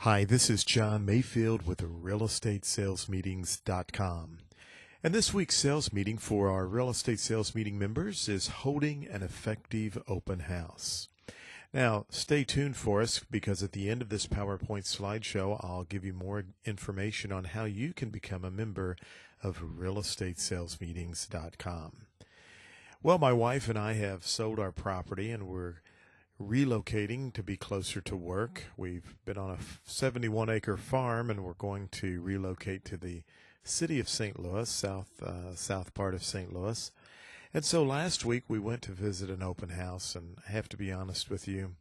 Hi, this is John Mayfield with realestatesalesmeetings.com. And this week's sales meeting for our real estate sales meeting members is holding an effective open house. Now, stay tuned for us because at the end of this PowerPoint slideshow, I'll give you more information on how you can become a member of realestatesalesmeetings.com. Well, my wife and I have sold our property and we're relocating to be closer to work. We've been on a 71-acre farm and we're going to relocate to the city of St. Louis, south part of St. Louis. And so last week we went to visit an open house, and I have to be honest with you,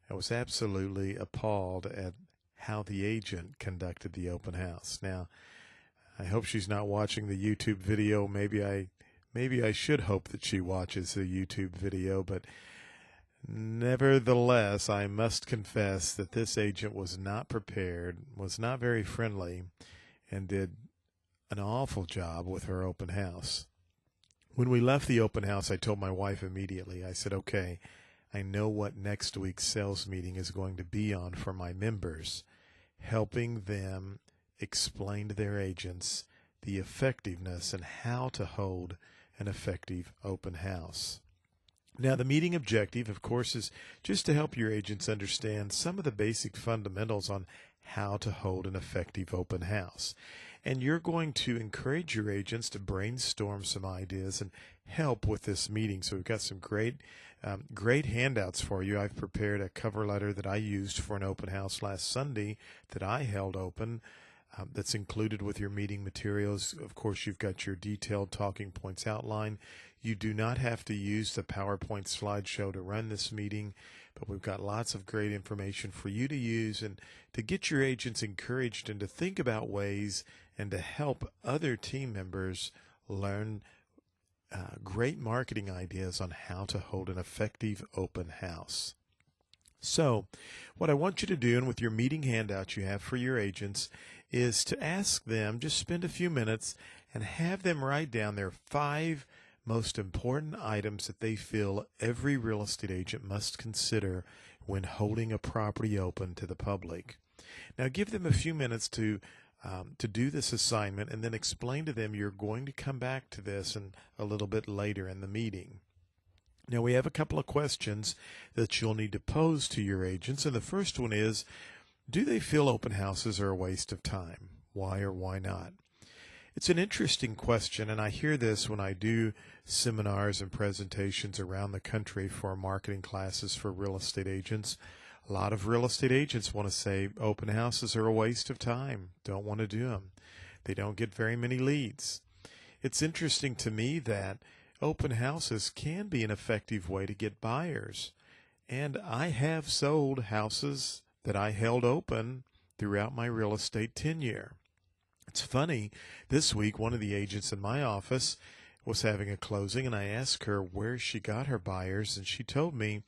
I was absolutely appalled at how the agent conducted the open house. Now, I hope she's not watching the YouTube video. Maybe I should hope that she watches the YouTube video, but nevertheless, I must confess that this agent was not prepared, was not very friendly, and did an awful job with her open house. When we left the open house, I told my wife immediately, I said, okay, I know what next week's sales meeting is going to be on for my members, helping them explain to their agents the effectiveness and how to hold an effective open house. Now, the meeting objective, of course, is just to help your agents understand some of the basic fundamentals on how to hold an effective open house. And you're going to encourage your agents to brainstorm some ideas and help with this meeting. So we've got some great handouts for you. I've prepared a cover letter that I used for an open house last Sunday that I held open. That's included with your meeting materials. Of course, you've got your detailed talking points outline. You do not have to use the PowerPoint slideshow to run this meeting, but we've got lots of great information for you to use and to get your agents encouraged and to think about ways and to help other team members learn great marketing ideas on how to hold an effective open house. So what I want you to do, and with your meeting handout you have for your agents, is to ask them, just spend a few minutes and have them write down their 5 most important items that they feel every real estate agent must consider when holding a property open to the public. Now give them a few minutes to do this assignment, and then explain to them you're going to come back to this and a little bit later in the meeting. Now we have a couple of questions that you'll need to pose to your agents, and the first one is, do they feel open houses are a waste of time? Why or why not? It's an interesting question, and I hear this when I do seminars and presentations around the country for marketing classes for real estate agents. A lot of real estate agents want to say open houses are a waste of time, don't want to do them. They don't get very many leads. It's interesting to me that open houses can be an effective way to get buyers. And I have sold houses that I held open throughout my real estate tenure. It's funny, this week one of the agents in my office was having a closing, and I asked her where she got her buyers, and she told me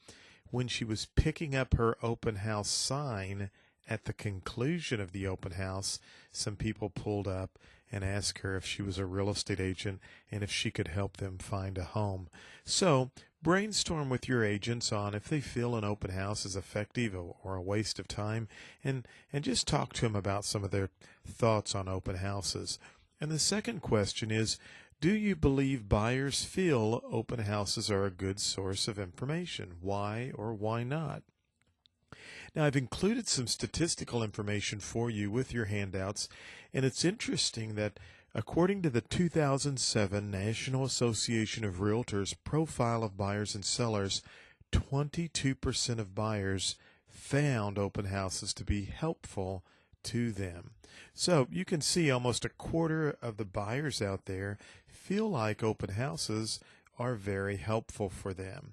when she was picking up her open house sign at the conclusion of the open house, some people pulled up and asked her if she was a real estate agent and if she could help them find a home. So brainstorm with your agents on if they feel an open house is effective or a waste of time, and just talk to them about some of their thoughts on open houses. And the second question is, do you believe buyers feel open houses are a good source of information? Why or why not? Now, I've included some statistical information for you with your handouts, and it's interesting that according to the 2007 National Association of Realtors profile of buyers and sellers, 22% of buyers found open houses to be helpful to them. So you can see almost a quarter of the buyers out there feel like open houses are very helpful for them.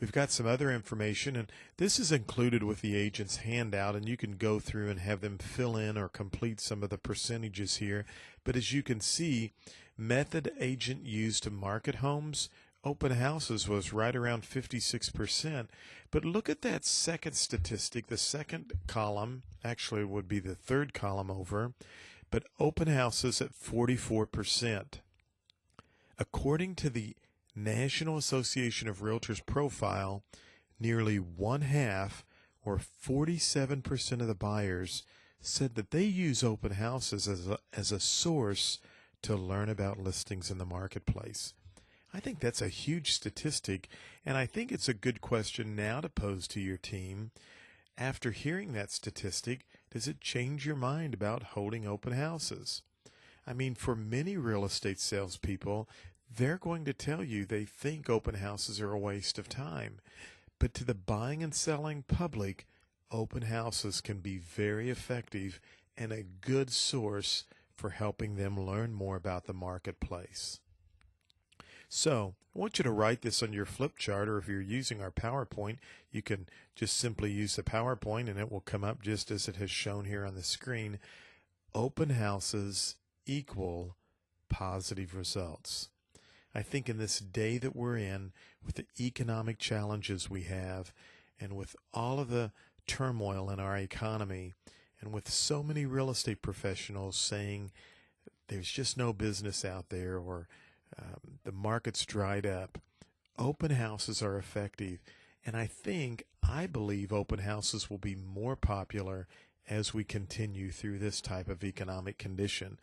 We've got some other information, and this is included with the agent's handout, and you can go through and have them fill in or complete some of the percentages here. But as you can see, method agent used to market homes, open houses was right around 56%. But look at that second statistic. The second column actually would be the third column over, but open houses at 44%. According to the National Association of Realtors profile, nearly one half, or 47% of the buyers, said that they use open houses as a source to learn about listings in the marketplace. I think that's a huge statistic, and I think it's a good question now to pose to your team. After hearing that statistic, does it change your mind about holding open houses? I mean, for many real estate salespeople, they're going to tell you they think open houses are a waste of time. But to the buying and selling public, open houses can be very effective and a good source for helping them learn more about the marketplace. So, I want you to write this on your flip chart, or if you're using our PowerPoint, you can just simply use the PowerPoint and it will come up just as it has shown here on the screen. Open houses equal positive results. I think in this day that we're in, with the economic challenges we have, and with all of the turmoil in our economy, and with so many real estate professionals saying there's just no business out there, or the market's dried up, open houses are effective. And I believe open houses will be more popular as we continue through this type of economic condition.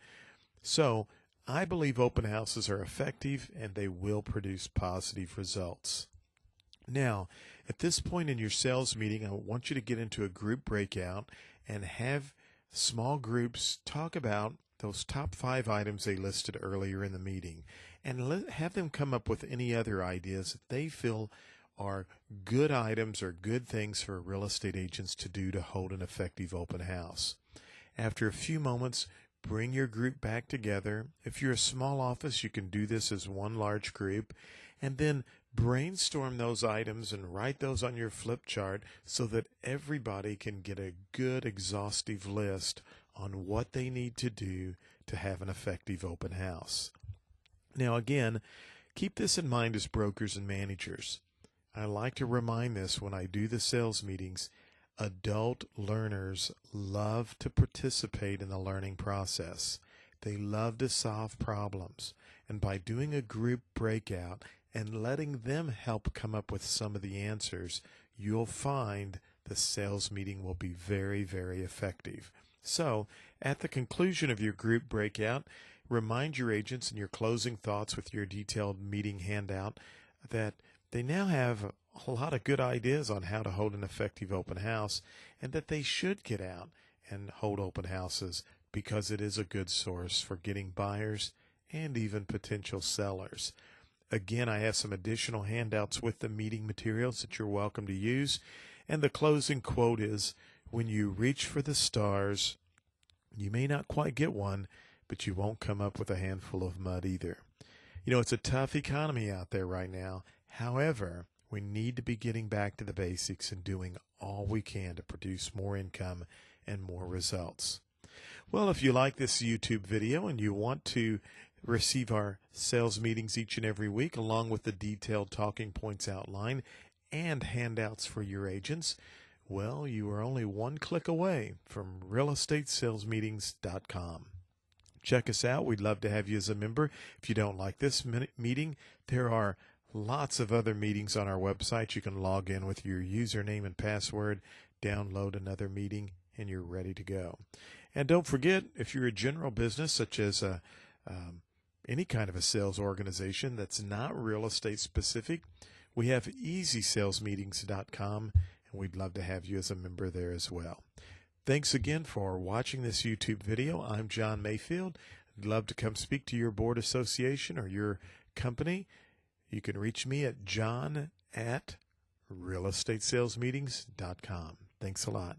So I believe open houses are effective and they will produce positive results. Now, at this point in your sales meeting, I want you to get into a group breakout and have small groups talk about those top 5 items they listed earlier in the meeting, and have them come up with any other ideas that they feel are good items or good things for real estate agents to do to hold an effective open house. After a few moments, bring your group back together. If you're a small office, you can do this as one large group, and then brainstorm those items and write those on your flip chart so that everybody can get a good exhaustive list on what they need to do to have an effective open house. Now again, keep this in mind as brokers and managers. I like to remind this when I do the sales meetings. Adult learners love to participate in the learning process. They love to solve problems. And by doing a group breakout and letting them help come up with some of the answers, you'll find the sales meeting will be very, very effective. So, at the conclusion of your group breakout, remind your agents in your closing thoughts with your detailed meeting handout that they now have a lot of good ideas on how to hold an effective open house, and that they should get out and hold open houses because it is a good source for getting buyers and even potential sellers. Again, I have some additional handouts with the meeting materials that you're welcome to use. And the closing quote is, "When you reach for the stars, you may not quite get one, but you won't come up with a handful of mud either." You know, it's a tough economy out there right now. However, we need to be getting back to the basics and doing all we can to produce more income and more results. Well, if you like this YouTube video and you want to receive our sales meetings each and every week, along with the detailed talking points outline and handouts for your agents, well, you are only one click away from realestatesalesmeetings.com. Check us out. We'd love to have you as a member. If you don't like this meeting, there are lots of other meetings on our website. You can log in with your username and password, download another meeting, and you're ready to go. And don't forget, if you're a general business such as any kind of a sales organization that's not real estate specific, we have easysalesmeetings.com, and we'd love to have you as a member there as well. Thanks again for watching this YouTube video. I'm John Mayfield. I'd love to come speak to your board association or your company. You can reach me at john@realestatesalesmeetings.com. Thanks a lot.